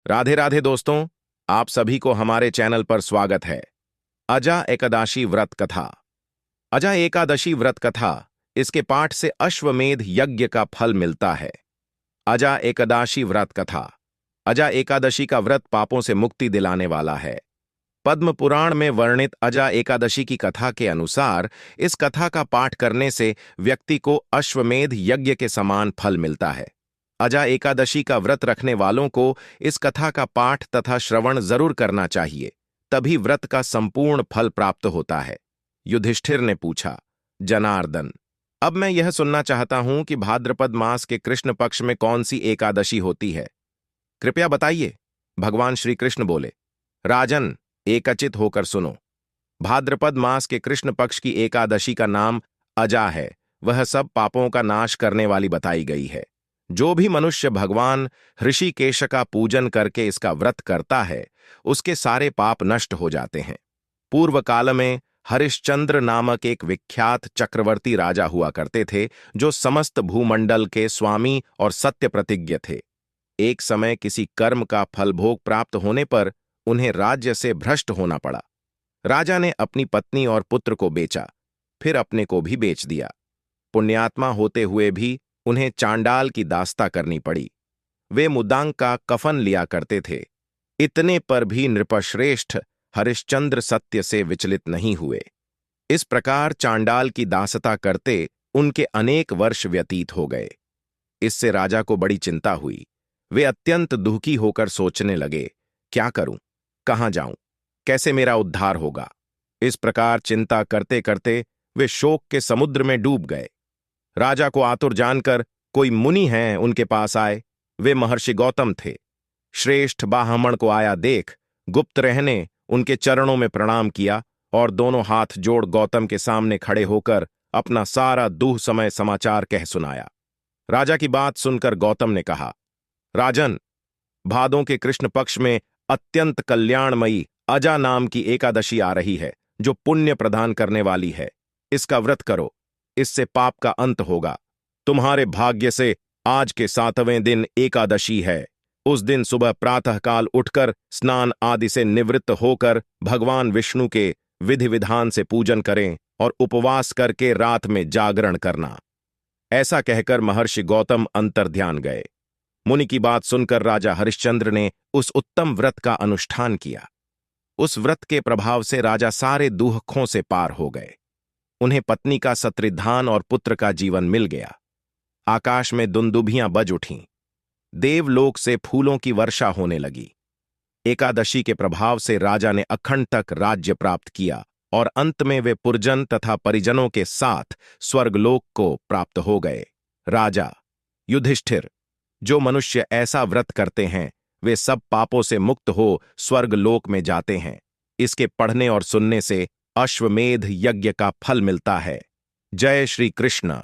राधे राधे दोस्तों, आप सभी को हमारे चैनल पर स्वागत है। अजा एकादशी व्रत कथा। अजा एकादशी व्रत कथा, इसके पाठ से अश्वमेध यज्ञ का फल मिलता है। अजा एकादशी व्रत कथा। अजा एकादशी का व्रत पापों से मुक्ति दिलाने वाला है। पद्म पुराण में वर्णित अजा एकादशी की कथा के अनुसार इस कथा का पाठ करने से व्यक्ति को अश्वमेध यज्ञ के समान फल मिलता है। अजा एकादशी का व्रत रखने वालों को इस कथा का पाठ तथा श्रवण जरूर करना चाहिए, तभी व्रत का संपूर्ण फल प्राप्त होता है। युधिष्ठिर ने पूछा, जनार्दन, अब मैं यह सुनना चाहता हूं कि भाद्रपद मास के कृष्ण पक्ष में कौन सी एकादशी होती है, कृपया बताइए। भगवान श्री कृष्ण बोले, राजन, एकचित होकर सुनो। भाद्रपद मास के कृष्ण पक्ष की एकादशी का नाम अजा है। वह सब पापों का नाश करने वाली बताई गई है। जो भी मनुष्य भगवान ऋषिकेश का पूजन करके इसका व्रत करता है, उसके सारे पाप नष्ट हो जाते हैं। पूर्व काल में हरिश्चंद्र नामक एक विख्यात चक्रवर्ती राजा हुआ करते थे, जो समस्त भूमंडल के स्वामी और सत्य प्रतिज्ञ थे। एक समय किसी कर्म का फलभोग प्राप्त होने पर उन्हें राज्य से भ्रष्ट होना पड़ा। राजा ने अपनी पत्नी और पुत्र को बेचा, फिर अपने को भी बेच दिया। पुण्यात्मा होते हुए भी उन्हें चांडाल की दास्ता करनी पड़ी। वे मुदांग का कफन लिया करते थे। इतने पर भी नृपश्रेष्ठ हरिश्चंद्र सत्य से विचलित नहीं हुए। इस प्रकार चांडाल की दासता करते उनके अनेक वर्ष व्यतीत हो गए। इससे राजा को बड़ी चिंता हुई। वे अत्यंत दुखी होकर सोचने लगे, क्या करूं, कहां जाऊं, कैसे मेरा उद्धार होगा। इस प्रकार चिंता करते करते वे शोक के समुद्र में डूब गए। राजा को आतुर जानकर कोई मुनि हैं उनके पास आए। वे महर्षि गौतम थे। श्रेष्ठ ब्राह्मण को आया देख गुप्त रहने उनके चरणों में प्रणाम किया और दोनों हाथ जोड़ गौतम के सामने खड़े होकर अपना सारा दुख समय समाचार कह सुनाया। राजा की बात सुनकर गौतम ने कहा, राजन, भादों के कृष्ण पक्ष में अत्यंत कल्याणमयी अजा नाम की एकादशी आ रही है, जो पुण्य प्रदान करने वाली है। इसका व्रत करो, इससे पाप का अंत होगा। तुम्हारे भाग्य से आज के 7वें दिन एकादशी है। उस दिन सुबह प्रातःकाल उठकर स्नान आदि से निवृत्त होकर भगवान विष्णु के विधि विधान से पूजन करें और उपवास करके रात में जागरण करना। ऐसा कहकर महर्षि गौतम अंतर्ध्यान गए। मुनि की बात सुनकर राजा हरिश्चंद्र ने उस उत्तम व्रत का अनुष्ठान किया। उस व्रत के प्रभाव से राजा सारे दुखों से पार हो गए। उन्हें पत्नी का सत्रिधान और पुत्र का जीवन मिल गया। आकाश में दुंदुभियां बज उठीं। देवलोक से फूलों की वर्षा होने लगी। एकादशी के प्रभाव से राजा ने अखंड तक राज्य प्राप्त किया और अंत में वे पुरजन तथा परिजनों के साथ स्वर्गलोक को प्राप्त हो गए। राजा युधिष्ठिर, जो मनुष्य ऐसा व्रत करते हैं वे सब पापों से मुक्त हो स्वर्गलोक में जाते हैं। इसके पढ़ने और सुनने से अश्वमेध यज्ञ का फल मिलता है। जय श्री कृष्ण।